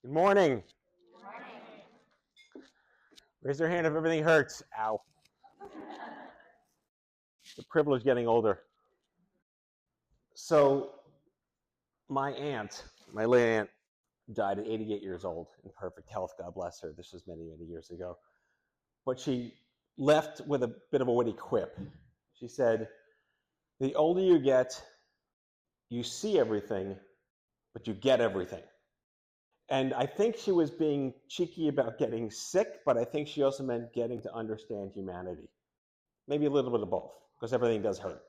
Good morning. Raise your hand if everything hurts. Ow. The privilege getting older. So my late aunt, died at 88 years old in perfect health. God bless her. This was many, many years ago. But she left with a bit of a witty quip. She said, the older you get, you see everything, but you get everything. And I think she was being cheeky about getting sick, but I think she also meant getting to understand humanity. Maybe a little bit of both, because everything does hurt.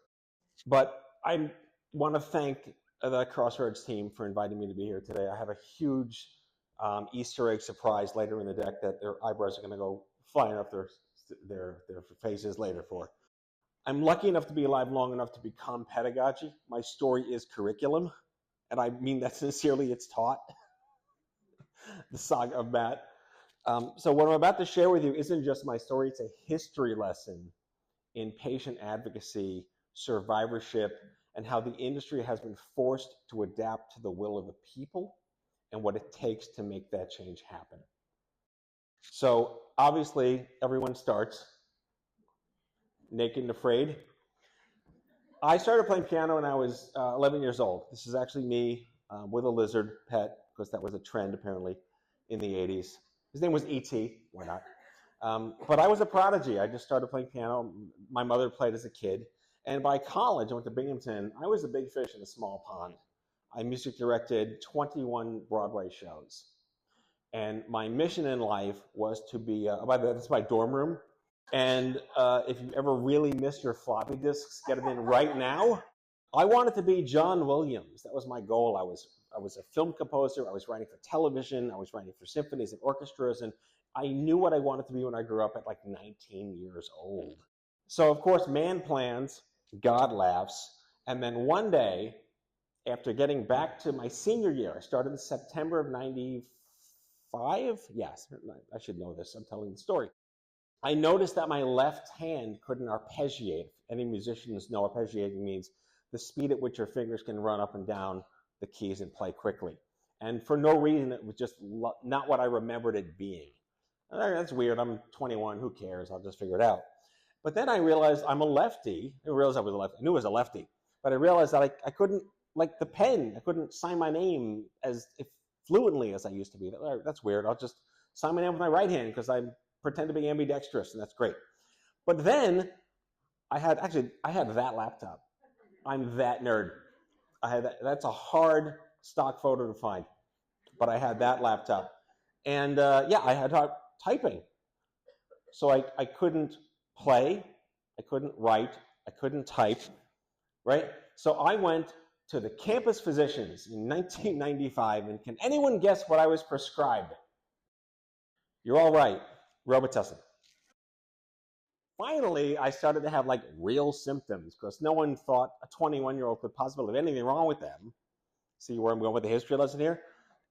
But I want to thank the Crossroads team for inviting me to be here today. I have a huge Easter egg surprise later in the deck that their eyebrows are going to go flying up their faces later for. I'm lucky enough to be alive long enough to become pedagogy. My story is curriculum, and I mean that sincerely. It's taught. The saga of Matt. So what I'm about to share with you isn't just my story. It's a history lesson in patient advocacy, survivorship, and how the industry has been forced to adapt to the will of the people and what it takes to make that change happen. So obviously, everyone starts naked and afraid. I started playing piano when I was 11 years old. This is actually me with a lizard pet, because that was a trend apparently in the 80s. His name was E.T., why not? But I was a prodigy. I just started playing piano. My mother played as a kid. And by college, I went to Binghamton. I was a big fish in a small pond. I music directed 21 Broadway shows. And my mission in life was to be, that's my dorm room. And if you ever really miss your floppy disks, get them in right now. I wanted to be John Williams. That was my goal. I was a film composer. I was writing for television. I was writing for symphonies and orchestras. And I knew what I wanted to be when I grew up at like 19 years old. So, of course, man plans, God laughs. And then one day, after getting back to my senior year, I started in September of 95. Yes, I should know this. I'm telling the story. I noticed that my left hand couldn't arpeggiate. If any musicians know, arpeggiating means the speed at which your fingers can run up and down the keys and play quickly. And for no reason, it was just not what I remembered it being. That's weird. I'm 21. Who cares? I'll just figure it out. But then I realized I'm a lefty. I realized I was a lefty. I knew I was a lefty. But I realized that I couldn't, like the pen, I couldn't sign my name as fluently as I used to be. That's weird. I'll just sign my name with my right hand because I pretend to be ambidextrous, and that's great. But then I had that laptop. I'm that nerd. I had that. That's a hard stock photo to find. But I had that laptop. And I had typing. So I couldn't play, I couldn't write, I couldn't type, right? So I went to the campus physicians in 1995, and can anyone guess what I was prescribed? You're all right, Robitussin. Finally, I started to have like real symptoms because no one thought a 21-year-old could possibly have anything wrong with them. See where I'm going with the history lesson here?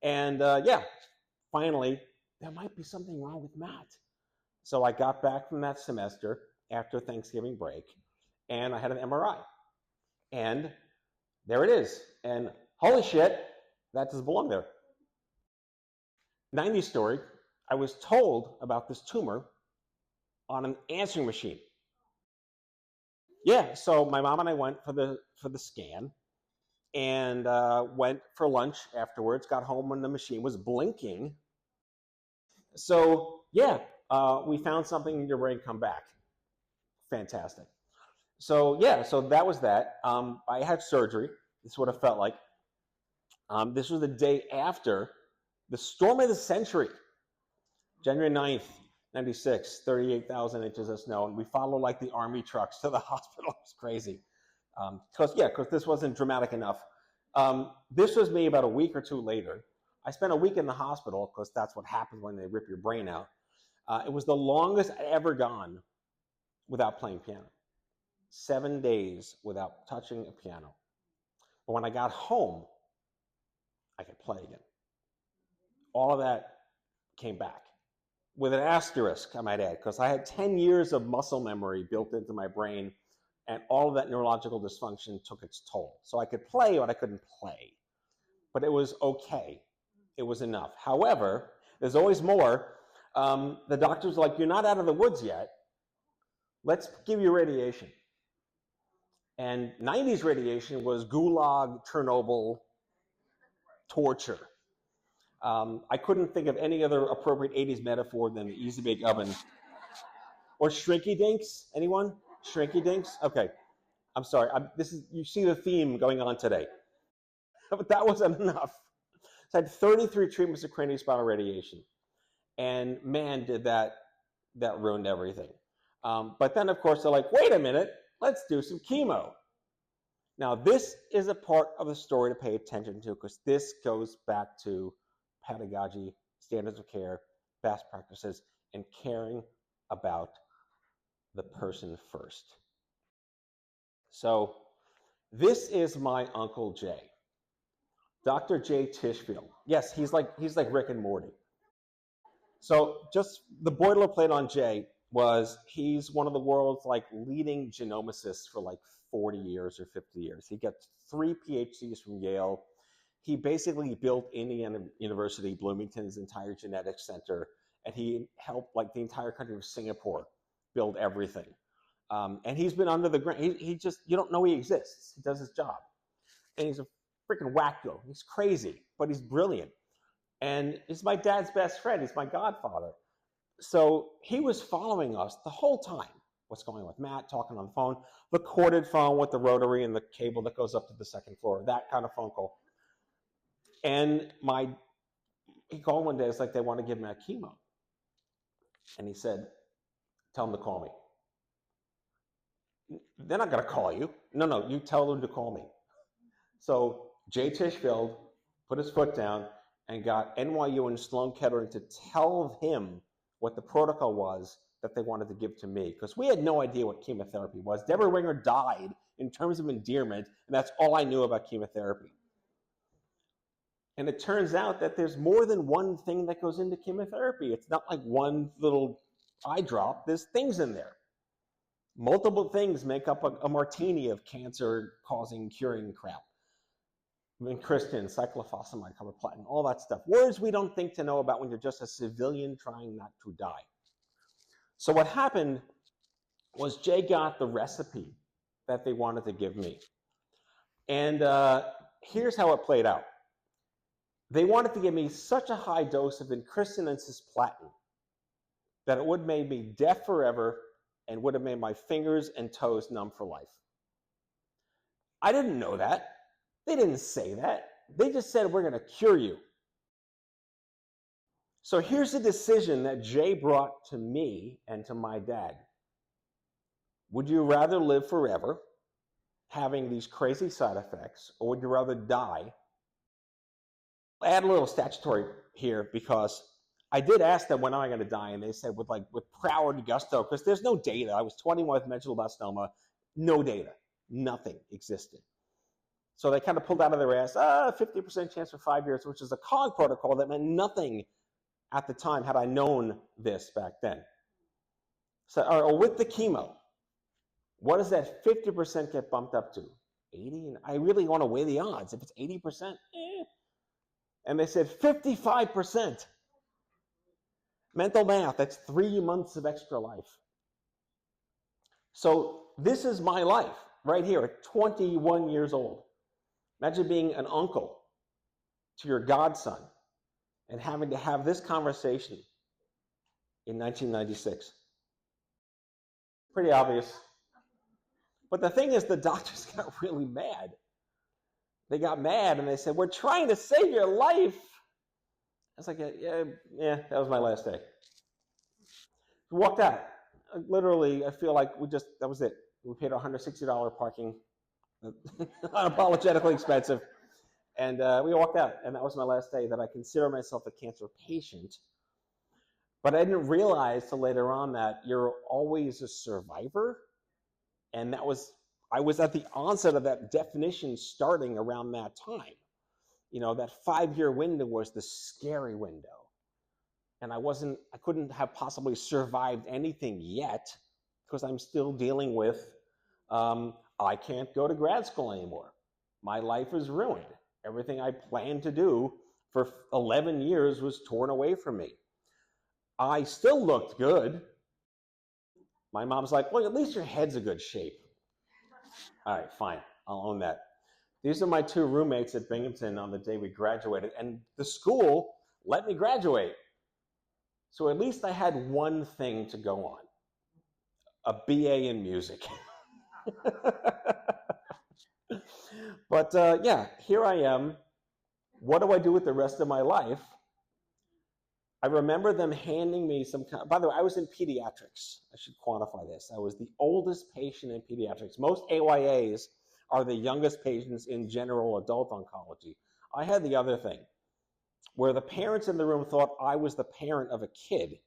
And finally, there might be something wrong with Matt. So I got back from that semester after Thanksgiving break, and I had an MRI. And there it is. And holy shit, that doesn't belong there. 90s story, I was told about this tumor on an answering machine. Yeah, so my mom and I went for the scan, and went for lunch afterwards, got home when the machine was blinking. So we found something in your brain come back. Fantastic. So that was that. I had surgery. This is what it felt like. This was the day after the storm of the century, January 9th, 96, 38,000 inches of snow. And we followed like the army trucks to the hospital. It was crazy. Because this wasn't dramatic enough. This was me about a week or two later. I spent a week in the hospital because that's what happens when they rip your brain out. It was the longest I'd ever gone without playing piano. 7 days without touching a piano. But when I got home, I could play again. All of that came back. With an asterisk, I might add, because I had 10 years of muscle memory built into my brain, and all of that neurological dysfunction took its toll. So I could play, but I couldn't play. But it was okay. it was enough. However, there's always more. The doctor's like, you're not out of the woods yet. Let's give you radiation. And 90s radiation was gulag, Chernobyl, torture. I couldn't think of any other appropriate 80s metaphor than the easy bake oven. Or shrinky dinks? Anyone? Shrinky dinks? Okay. I'm sorry. You see the theme going on today. But that wasn't enough. So I had 33 treatments of craniospinal radiation. And man, did that ruined everything. But then, of course, they're like, wait a minute, let's do some chemo. Now, this is a part of the story to pay attention to because this goes back to pedagogy, standards of care, best practices, and caring about the person first. So this is my Uncle Jay, Dr. Jay Tishfield. Yes, he's like Rick and Morty. So just the boilerplate on Jay was he's one of the world's leading genomicists for 40 years or 50 years. He got 3 PhDs from Yale. He basically built Indiana University, Bloomington's entire genetics center, and he helped the entire country of Singapore build everything. And he's been under the ground. He just, you don't know he exists. He does his job. And he's a freaking wacko. He's crazy, but he's brilliant. And he's my dad's best friend. He's my godfather. So he was following us the whole time. What's going on with Matt, talking on the phone, the corded phone with the rotary and the cable that goes up to the second floor, that kind of phone call. And he called one day, it's like they want to give him a chemo. And he said, tell him to call me. They're not going to call you. No, you tell them to call me. So Jay Tishfield put his foot down and got NYU and Sloan Kettering to tell him what the protocol was that they wanted to give to me, because we had no idea what chemotherapy was. Deborah Winger died in terms of endearment, and that's all I knew about chemotherapy. And it turns out that there's more than one thing that goes into chemotherapy. It's not like one little eye drop. There's things in there. Multiple things make up a martini of cancer-causing, curing crap. Vincristine, cyclophosphamide, carboplatin, all that stuff. Words we don't think to know about when you're just a civilian trying not to die. So what happened was Jay got the recipe that they wanted to give me. And here's how it played out. They wanted to give me such a high dose of vincristine and cisplatin that it would have made me deaf forever and would have made my fingers and toes numb for life. I didn't know that. They didn't say that. They just said, we're going to cure you. So here's a decision that Jay brought to me and to my dad. Would you rather live forever having these crazy side effects, or would you rather die? I add a little statutory here because I did ask them, when am I going to die? And they said with proud gusto, because there's no data. I was 21 with medulloblastoma, no data, nothing existed. So they kind of pulled out of their ass, 50% chance for 5 years, which is a COG protocol that meant nothing at the time had I known this back then. So, or with the chemo, what does that 50% get bumped up to? 80? And I really want to weigh the odds. If it's 80%, And they said 55%. Mental math, that's 3 months of extra life. So this is my life right here at 21 years old. Imagine being an uncle to your godson and having to have this conversation in 1996. Pretty obvious. But the thing is, the doctors got really mad. They got mad and they said, we're trying to save your life. I was like, yeah, that was my last day. We walked out. Literally, I feel like that was it. We paid $160 parking, unapologetically expensive. And we walked out, and that was my last day, that I consider myself a cancer patient. But I didn't realize till later on that you're always a survivor. And I was at the onset of that definition starting around that time. You know, that 5-year window was the scary window. And I couldn't have possibly survived anything yet because I'm still dealing with, I can't go to grad school anymore. My life is ruined. Everything I planned to do for 11 years was torn away from me. I still looked good. My mom's like, well, at least your head's in good shape. All right, fine. I'll own that. These are my two roommates at Binghamton on the day we graduated, and the school let me graduate. So at least I had one thing to go on, a BA in music. But yeah, here I am. What do I do with the rest of my life? I remember them handing me some kind. By the way, I was in pediatrics. I should quantify this. I was the oldest patient in pediatrics. Most AYAs are the youngest patients in general adult oncology. I had the other thing, where the parents in the room thought I was the parent of a kid.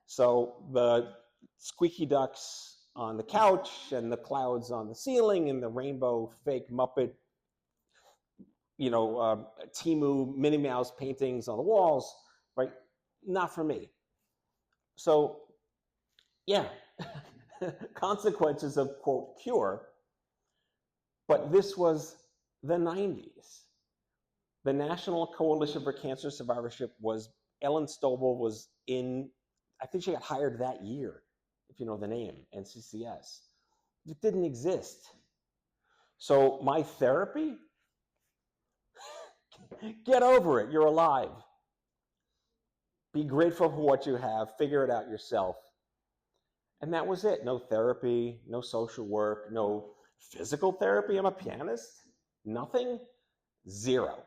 So the squeaky ducks on the couch and the clouds on the ceiling and the rainbow fake Muppet, Temu Minnie Mouse paintings on the walls, right? Not for me. So, yeah, consequences of, quote, cure. But this was the 90s. The National Coalition for Cancer Survivorship Ellen Stovall was in, I think she got hired that year, if you know the name, NCCS. It didn't exist. So my therapy, get over it, you're alive. Be grateful for what you have, figure it out yourself. And that was it. No therapy, no social work, no physical therapy. I'm a pianist. Nothing. Zero.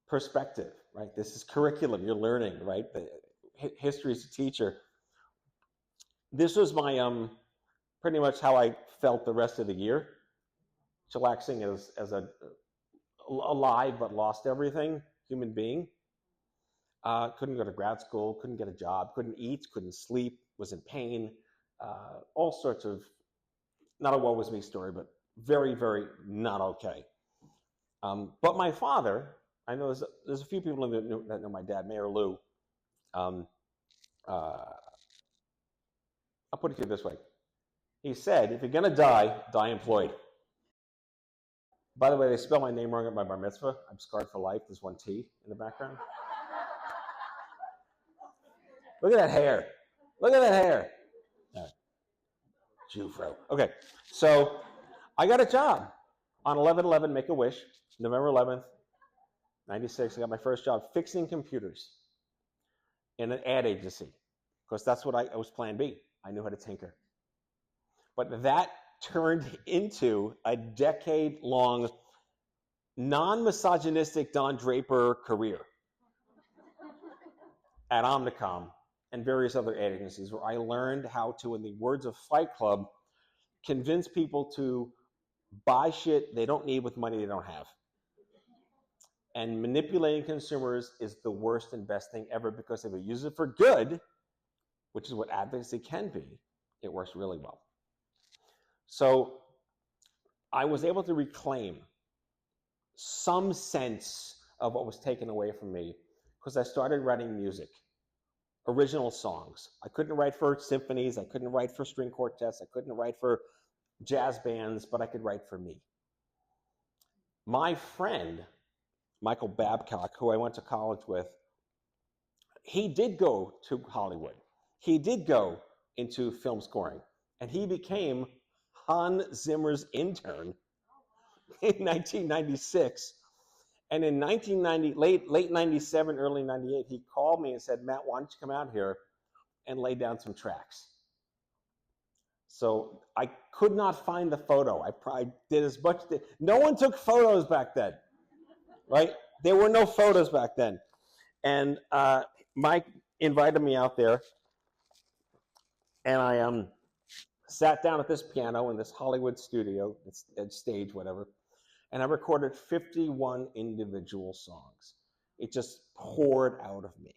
Perspective, right? This is curriculum. You're learning, right? The history as a teacher. This was my pretty much how I felt the rest of the year. Chillaxing as a alive but lost everything human being. Couldn't go to grad school, couldn't get a job, couldn't eat, couldn't sleep, was in pain, all sorts of, not a woe was me story, but very, very not okay. But my father, I know there's a few people that know my dad, Mayor Lou. I'll put it to you this way. He said, if you're going to die, die employed. By the way, they spelled my name wrong at my bar mitzvah. I'm scarred for life. There's one T in the background. Look at that hair. Look at that hair. Jufro. Okay, so I got a job on 11/11 Make-A-Wish, November 11th, 96. I got my first job fixing computers in an ad agency, because that's what I was plan B. I knew how to tinker. But that turned into a decade-long non-misogynistic Don Draper career at Omnicom and various other ad agencies, where I learned how to, in the words of Fight Club, convince people to buy shit they don't need with money they don't have. And manipulating consumers is the worst and best thing ever, because if you use it for good, which is what advocacy can be, it works really well. So I was able to reclaim some sense of what was taken away from me, because I started writing music, original songs. I couldn't write for symphonies, I couldn't write for string quartets, I couldn't write for jazz bands, but I could write for me. My friend, Michael Babcock, who I went to college with, he did go to Hollywood. He did go into film scoring, and he became Hans Zimmer's intern in 1996. And in 1990, late 97, early 98, he called me and said, Matt, why don't you come out here and lay down some tracks? So I could not find the photo. I did as much. No one took photos back then, right? There were no photos back then. And Mike invited me out there, and I sat down at this piano in this Hollywood studio, stage, whatever, and I recorded 51 individual songs. It just poured out of me,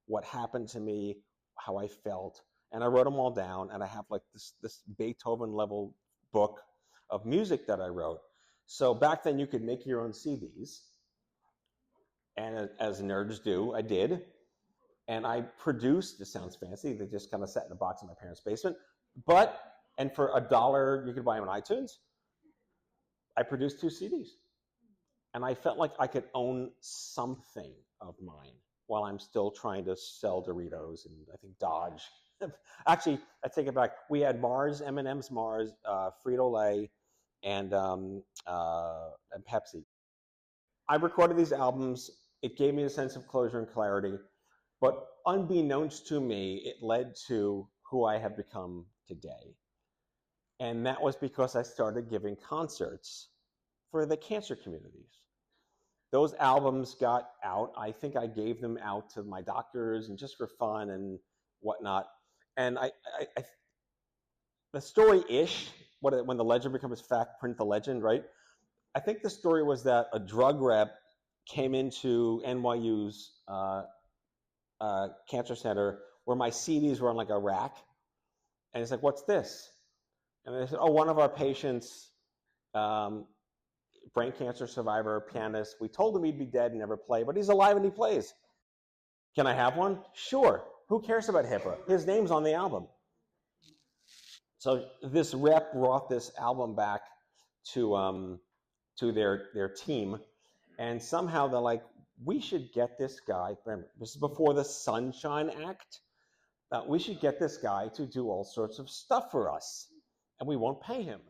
what happened to me, how I felt, and I wrote them all down, and I have like this Beethoven-level book of music that I wrote. So back then you could make your own CDs, and as nerds do, I did, and I produced, this sounds fancy, they just kind of sat in a box in my parents' basement, and for $1 you could buy them on iTunes. I produced 2 CDs. And I felt like I could own something of mine while I'm still trying to sell Doritos and I think Dodge. Actually, I take it back. We had Mars, M&M's Mars, Frito-Lay, and Pepsi. I recorded these albums. It gave me a sense of closure and clarity. But unbeknownst to me, it led to who I have become today. And that was because I started giving concerts for the cancer communities. Those albums got out. I think I gave them out to my doctors and just for fun and whatnot. And the story-ish, when the legend becomes fact, print the legend, right? I think the story was that a drug rep came into NYU's cancer center where my CDs were on like a rack. And he's like, "What's this?" And they said, "Oh, one of our patients, brain cancer survivor, pianist. We told him he'd be dead and never play, but he's alive and he plays. Can I have one?" Sure. Who cares about HIPAA? His name's on the album. So this rep brought this album back to their team, and somehow they're like, "We should get this guy." Remember, this is before the Sunshine Act. We should get this guy to do all sorts of stuff for us, and we won't pay him.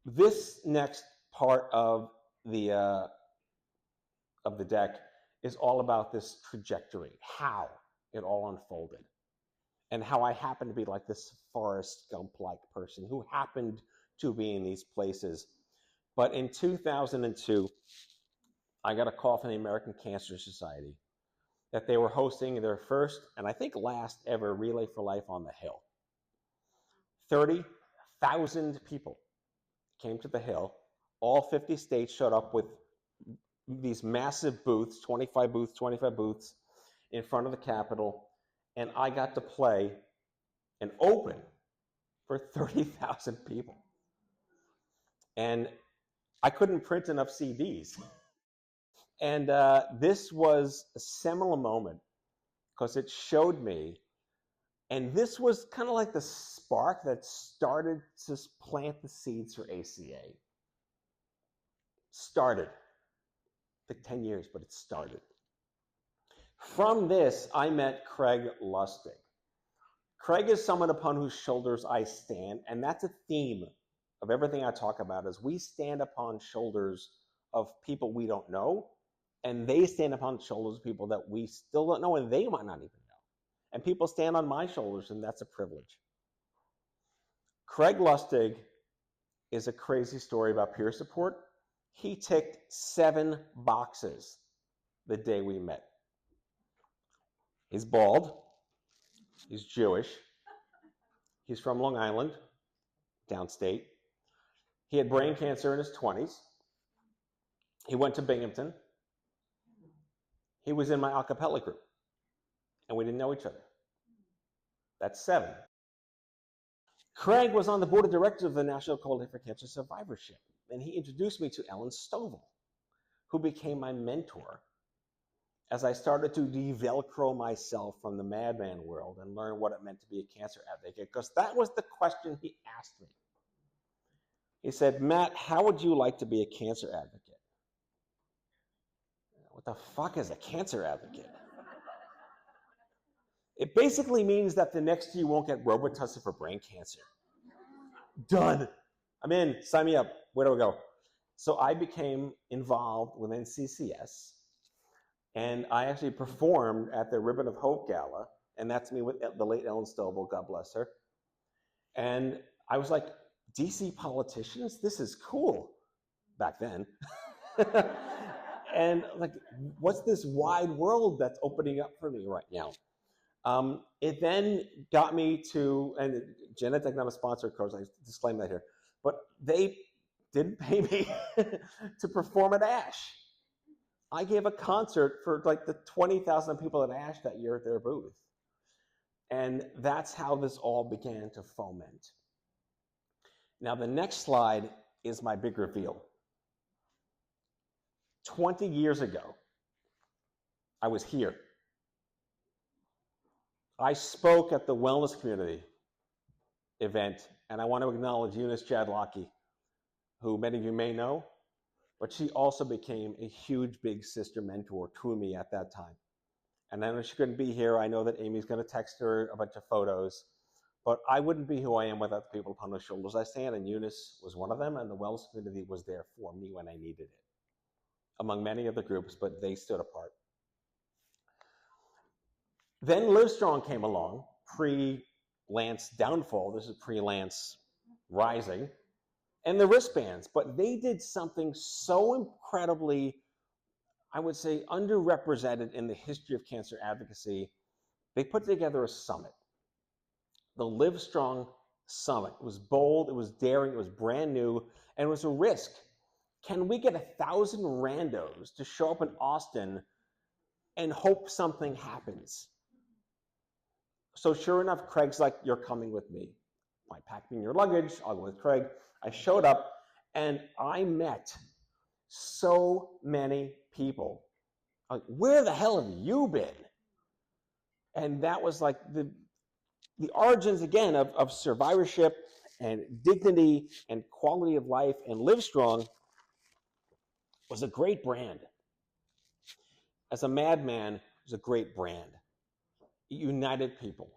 This next part of the deck is all about this trajectory, how it all unfolded, and how I happened to be like this Forrest Gump-like person who happened to be in these places. But in 2002, I got a call from the American Cancer Society that they were hosting their first, and I think last ever, Relay for Life on the Hill. 30,000 people came to the Hill. All 50 states showed up with these massive booths, 25 booths in front of the Capitol, and I got to play and open for 30,000 people. And I couldn't print enough CDs. And this was a seminal moment because it showed me, and this was kind of like the spark that started to plant the seeds for ACA. Started. It took 10 years, but it started. From this, I met Craig Lustig. Craig is someone upon whose shoulders I stand, and that's a theme of everything I talk about, is we stand upon shoulders of people we don't know, and they stand upon shoulders of people that we still don't know, and they might not even know. And people stand on my shoulders, and that's a privilege. Craig Lustig is a crazy story about peer support. He ticked 7 boxes the day we met. He's bald. He's Jewish. He's from Long Island, downstate. He had brain cancer in his 20s. He went to Binghamton. He was in my a cappella group, and we didn't know each other. That's 7. Craig was on the board of directors of the National Coalition for Cancer Survivorship, and he introduced me to Ellen Stovall, who became my mentor as I started to de-velcro myself from the madman world and learn what it meant to be a cancer advocate, because that was the question he asked me. He said, "Matt, how would you like to be a cancer advocate?" What the fuck is a cancer advocate? It basically means that the next year you won't get Robitussin for brain cancer. Done. I'm in. Sign me up. Where do I go? So I became involved with NCCS, and I actually performed at the Ribbon of Hope Gala, and that's me with the late Ellen Stovall, God bless her. And I was like, DC politicians? This is cool. Back then. And like, what's this wide world that's opening up for me right now? It then got me to, and Genentech, not a sponsor, of course, I disclaim that here, but they didn't pay me to perform at ASH. I gave a concert for like the 20,000 people at ASH that year at their booth. And that's how this all began to foment. Now, the next slide is my big reveal. 20 years ago, I was here. I spoke at the Wellness Community event, and I want to acknowledge Eunice Jadlocki, who many of you may know. but she also became a huge big sister mentor to me at that time. And I know she couldn't be here. I know that Amy's going to text her a bunch of photos, but I wouldn't be who I am without the people upon whose shoulders I stand, and Eunice was one of them, and the Wells community was there for me when I needed it, among many other groups, but they stood apart. Then Livestrong came along, pre-Lance downfall. This is pre-Lance rising, and the wristbands. But they did something so incredibly, I would say, underrepresented in the history of cancer advocacy. They put together a summit, the Livestrong Summit. It was bold, it was daring, it was brand new, and it was a risk. Can we get 1,000 randos to show up in Austin and hope something happens? So sure enough, Craig's like, you're coming with me. I packed in your luggage, I'll go with Craig. I showed up and I met so many people. Like, where the hell have you been? And that was like the origins again of survivorship and dignity and quality of life. And Livestrong was a great brand. As a madman, it was a great brand. It united people.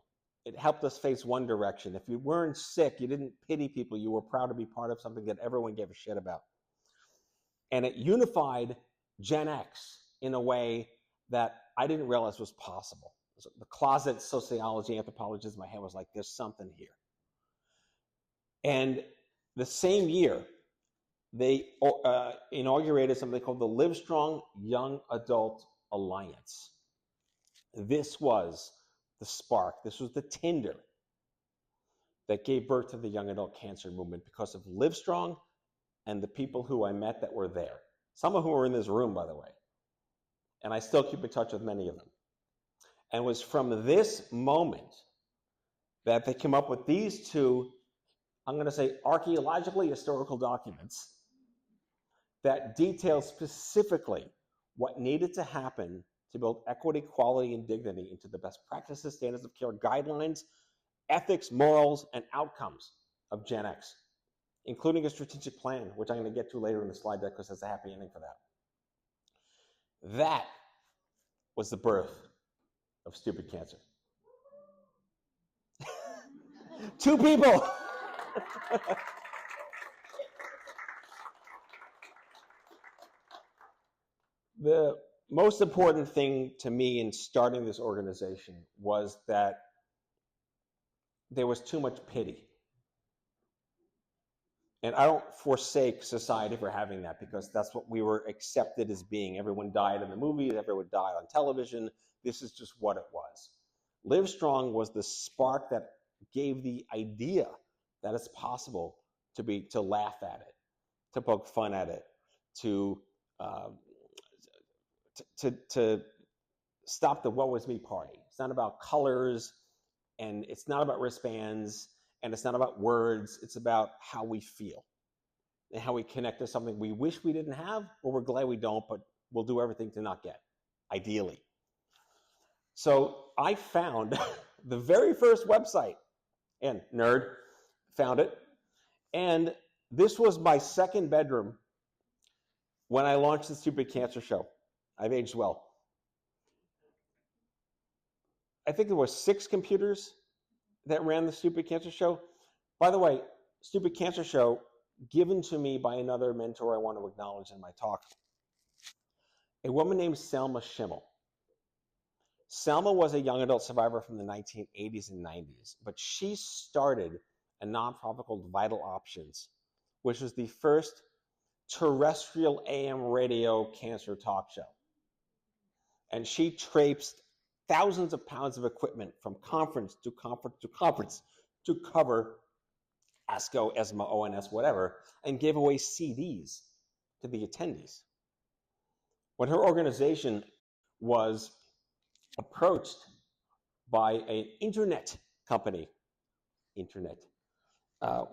It helped us face one direction. If you weren't sick, you didn't pity people. You were proud to be part of something that everyone gave a shit about. And it unified Gen X in a way that I didn't realize was possible. So the closet sociology, anthropologist in my head was like, there's something here. And the same year, they inaugurated something called the Livestrong Young Adult Alliance. This was the spark. This was the tinder that gave birth to the young adult cancer movement because of Livestrong and the people who I met that were there. Some of whom are in this room, by the way. And I still keep in touch with many of them. And it was from this moment that they came up with these two, I'm going to say, archaeologically historical documents that detail specifically what needed to happen to build equity, quality, and dignity into the best practices, standards of care, guidelines, ethics, morals, and outcomes of Gen X, including a strategic plan, which I'm going to get to later in the slide deck because there's a happy ending for that. That was the birth of Stupid Cancer. Two people. The most important thing to me in starting this organization was that there was too much pity. And I don't forsake society for having that, because that's what we were accepted as being. Everyone died in the movies, everyone died on television. This is just what it was. Livestrong was the spark that gave the idea that it's possible to laugh at it, to poke fun at it, to stop the woe was me party. It's not about colors, and it's not about wristbands, and it's not about words. It's about how we feel and how we connect to something we wish we didn't have, or we're glad we don't, but we'll do everything to not get, ideally. So I found the very first website, and nerd, found it. And this was my second bedroom when I launched the Stupid Cancer Show. I've aged well. I think there were 6 computers that ran the Stupid Cancer Show. By the way, Stupid Cancer Show, given to me by another mentor I want to acknowledge in my talk, a woman named Selma Schimmel. Selma was a young adult survivor from the 1980s and 90s, but she started a nonprofit called Vital Options, which was the first terrestrial AM radio cancer talk show. And she traipsed thousands of pounds of equipment from conference to conference to conference to cover ASCO, ESMO, ONS, whatever, and gave away CDs to the attendees. When her organization was approached by an internet company,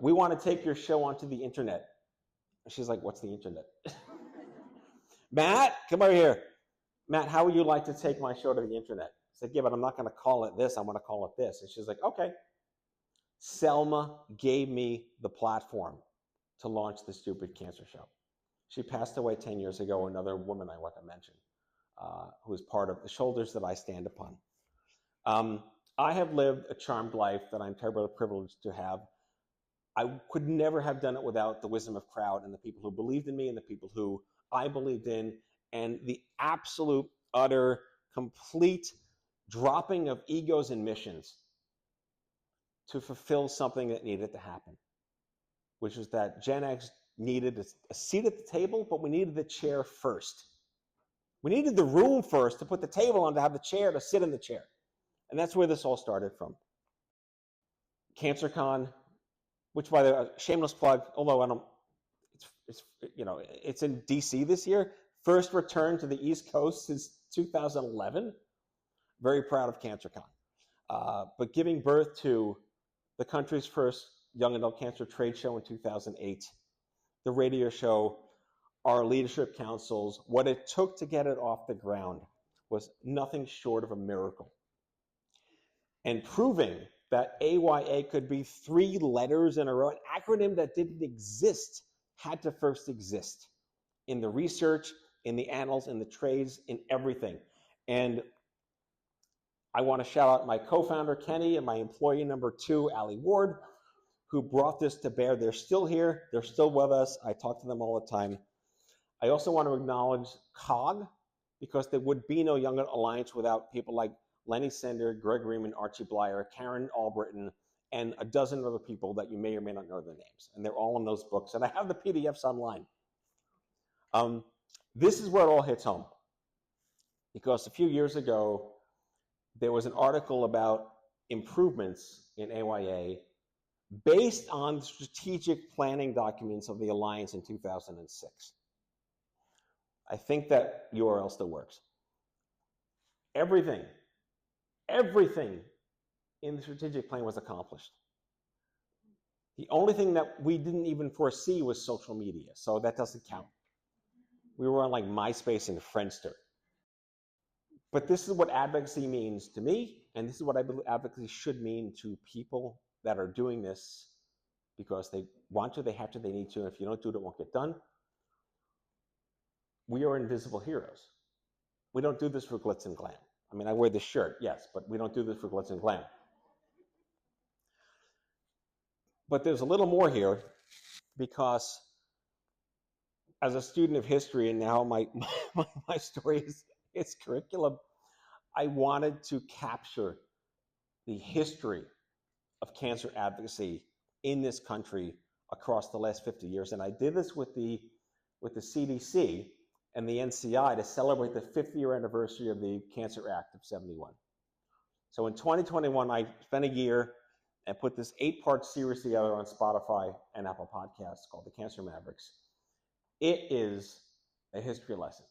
we want to take your show onto the internet. She's like, what's the internet? Matt, come over here. Matt, how would you like to take my show to the internet? I said, yeah, but I'm not going to call it this. I'm going to call it this. And she's like, okay. Selma gave me the platform to launch the Stupid Cancer Show. She passed away 10 years ago, another woman I want to mention, who is part of the shoulders that I stand upon. I have lived a charmed life that I'm terribly privileged to have. I could never have done it without the wisdom of crowd and the people who believed in me and the people who I believed in, and the absolute, utter, complete dropping of egos and missions to fulfill something that needed to happen, which was that Gen X needed a seat at the table, but we needed the chair first. We needed the room first to put the table on, to have the chair, to sit in the chair. And that's where this all started from. CancerCon, which, by the way, shameless plug, although I don't, it's in DC this year. First return to the East Coast since 2011. Very proud of CancerCon. But giving birth to the country's first young adult cancer trade show in 2008, the radio show, our leadership councils, what it took to get it off the ground was nothing short of a miracle. And proving that AYA could be 3 letters in a row, an acronym that didn't exist, had to first exist in the research, in the annals, in the trades, in everything. And I want to shout out my co-founder, Kenny, and my employee number 2, Allie Ward, who brought this to bear. They're still here. They're still with us. I talk to them all the time. I also want to acknowledge COG, because there would be no Young Adult Alliance without people like Lenny Sender, Greg Riemann, Archie Blyer, Karen Albritton, and a dozen other people that you may or may not know their names. And they're all in those books. And I have the PDFs online. This is where it all hits home. Because a few years ago, there was an article about improvements in AYA based on strategic planning documents of the Alliance in 2006. I think that URL still works. Everything in the strategic plan was accomplished. The only thing that we didn't even foresee was social media, so that doesn't count. We were on like MySpace and Friendster. But this is what advocacy means to me, and this is what I believe advocacy should mean to people that are doing this because they want to, they have to, they need to, and if you don't do it, it won't get done. We are invisible heroes. We don't do this for glitz and glam. I mean, I wear this shirt, yes, but we don't do this for glitz and glam. But there's a little more here, because as a student of history, and now my story is its curriculum, I wanted to capture the history of cancer advocacy in this country across the last 50 years. And I did this with the CDC and the NCI to celebrate the 50th anniversary of the Cancer Act of '71. So in 2021, I spent a year and put this 8-part series together on Spotify and Apple Podcasts called The Cancer Mavericks. It is a history lesson.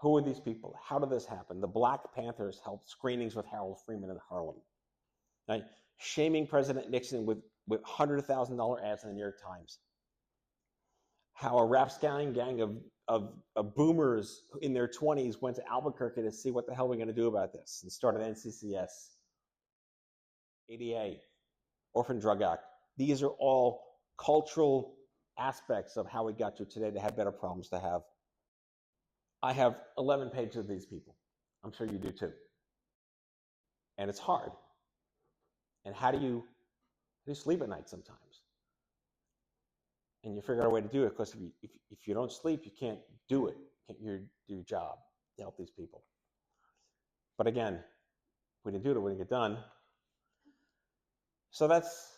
Who are these people? How did this happen? The Black Panthers held screenings with Harold Freeman in Harlem, right? Shaming President Nixon with $100,000 ads in the New York Times. How a rapscallion gang of boomers in their 20s went to Albuquerque to see what the hell we're going to do about this, and started NCCS, ADA, Orphan Drug Act. These are all cultural aspects of how we got to today to have better problems to have. I have 11 pages of these people. I'm sure you do too. And it's hard. And how do you sleep at night sometimes? And you figure out a way to do it, because if you don't sleep, you can't do it. You can't do your job to help these people. But again, if we didn't do it, it wouldn't get done. So that's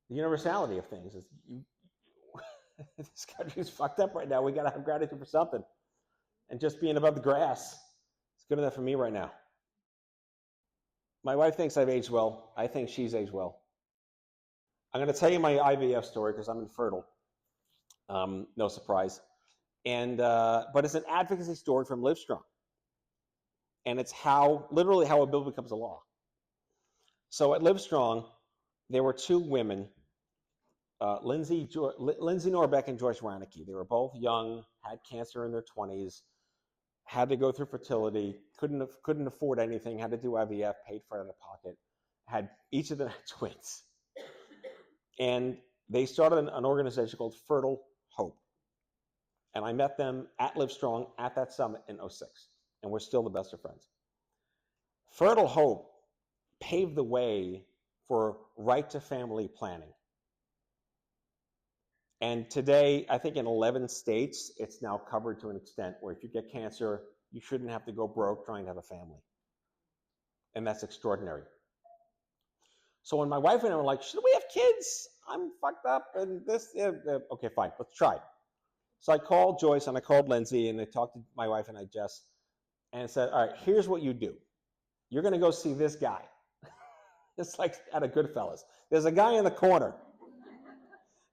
the universality of things. This country's fucked up right now. We got to have gratitude for something. And just being above the grass is good enough for me right now. My wife thinks I've aged well. I think she's aged well. I'm going to tell you my IVF story because I'm infertile. No surprise. But it's an advocacy story from Livestrong. And it's literally how a bill becomes a law. So at Livestrong, there were 2 women, Lindsay Norbeck and Joyce Rannicke. They were both young, had cancer in their 20s, had to go through fertility, couldn't afford anything, had to do IVF, paid for it out of pocket. Each of them had twins. And they started an organization called Fertile Hope. And I met them at Livestrong at that summit in '06, and we're still the best of friends. Fertile Hope paved the way for right-to-family planning. And today, I think in 11 states, it's now covered to an extent where if you get cancer, you shouldn't have to go broke trying to have a family. And that's extraordinary. So when my wife and I were like, should we have kids? I'm fucked up and this, okay, fine, let's try. So I called Joyce and I called Lindsay and I talked to my wife and I, Jess, and said, all right, here's what you do. You're going to go see this guy. It's like at a Goodfellas. There's a guy in the corner.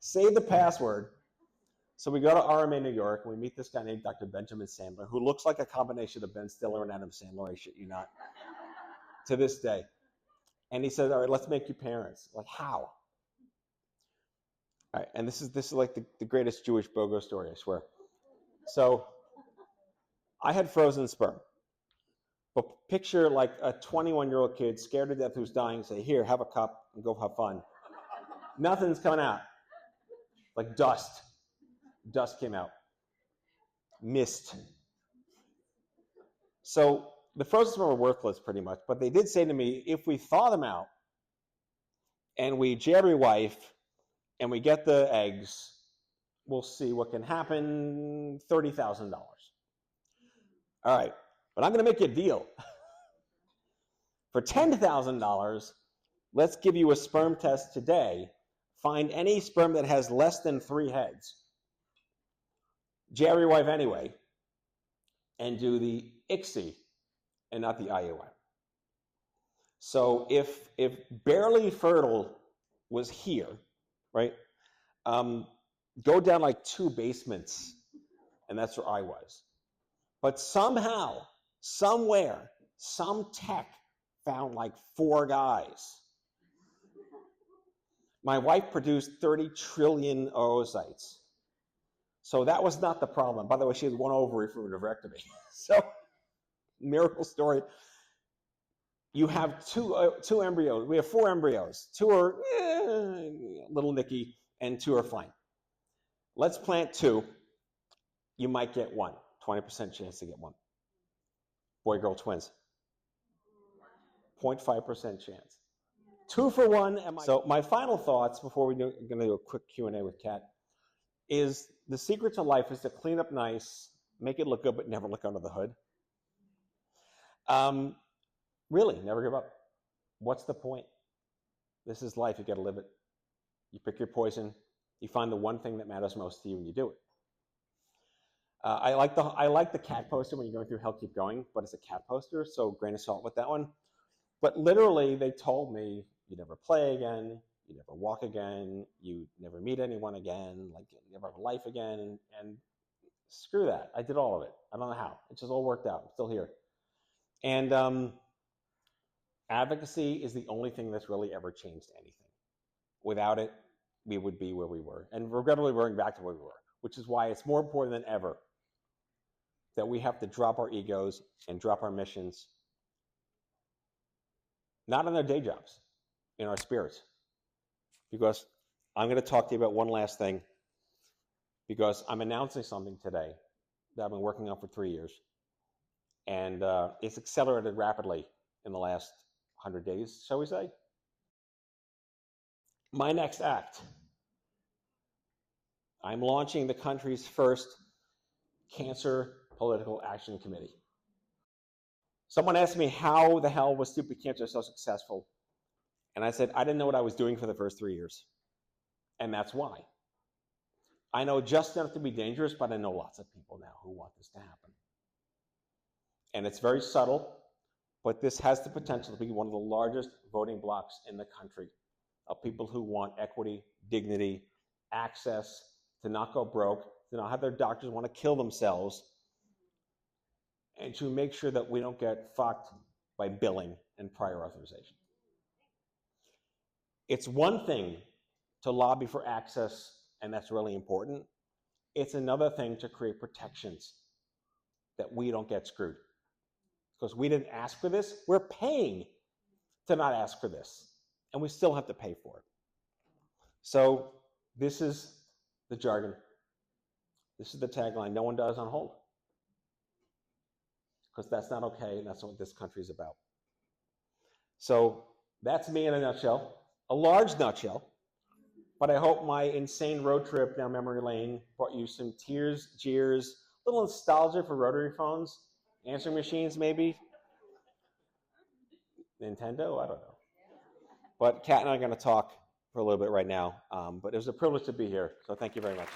Say the password. So we go to RMA New York and we meet this guy named Dr. Benjamin Sandler, who looks like a combination of Ben Stiller and Adam Sandler, I shit you not, to this day. And he said, all right, let's make you parents. Like, how? All right, and this is like the greatest Jewish BOGO story, I swear. So I had frozen sperm. But picture like a 21-year-old kid scared to death who's dying, say, here, have a cup and go have fun. Nothing's coming out. Like dust. Dust came out. Mist. So the frozen sperm were worthless pretty much, but they did say to me, if we thaw them out and we jerry wife and we get the eggs, we'll see what can happen, $30,000. All right, but I'm going to make you a deal. For $10,000, let's give you a sperm test today. Find any sperm that has less than 3 heads. Jerry wife anyway, and do the ICSI and not the IUI. So if barely fertile was here, right, go down like 2 basements, and that's where I was. But somehow, somewhere, some tech found like 4 guys. My wife produced 30 trillion oocytes. So that was not the problem. By the way, she had 1 ovary from a nephrectomy. So, miracle story. You have two embryos. We have 4 embryos. 2 are little nicky, and 2 are fine. Let's plant 2. You might get 1. 20% chance to get 1. Boy-girl twins. 0.5% chance. 2 for 1. So my final thoughts before we're going to do a quick Q&A with Kat is the secret to life is to clean up nice, make it look good, but never look under the hood. Really, never give up. What's the point? This is life. You got to live it. You pick your poison. You find the one thing that matters most to you, and you do it. I like the cat poster when you're going through Hell Keep Going, but it's a cat poster, so grain of salt with that one. But literally, they told me, you never play again, you never walk again, you never meet anyone again, like you never have a life again, and screw that. I did all of it. I don't know how. It just all worked out. I'm still here. And advocacy is the only thing that's really ever changed anything. Without it, we would be where we were. And regrettably, we're going back to where we were, which is why it's more important than ever that we have to drop our egos and drop our missions, not in our day jobs, in our spirits. Because I'm going to talk to you about one last thing, because I'm announcing something today that I've been working on for 3 years. And it's accelerated rapidly in the last 100 days, shall we say. My next act. I'm launching the country's first Cancer Political Action Committee. Someone asked me how the hell was Stupid Cancer so successful? And I said, I didn't know what I was doing for the first 3 years. And that's why. I know just enough to be dangerous, but I know lots of people now who want this to happen. And it's very subtle, but this has the potential to be one of the largest voting blocs in the country of people who want equity, dignity, access, to not go broke, to not have their doctors want to kill themselves, and to make sure that we don't get fucked by billing and prior authorization. It's one thing to lobby for access, and that's really important. It's another thing to create protections that we don't get screwed. Because we didn't ask for this, we're paying to not ask for this, and we still have to pay for it. So this is the jargon. This is the tagline: no one dies on hold. Because that's not okay, and that's not what this country is about. So that's me in a nutshell, a large nutshell. But I hope my insane road trip down memory lane brought you some tears, jeers, a little nostalgia for rotary phones, answering machines maybe, Nintendo, I don't know. But Kat and I are going to talk for a little bit right now. But it was a privilege to be here, so thank you very much.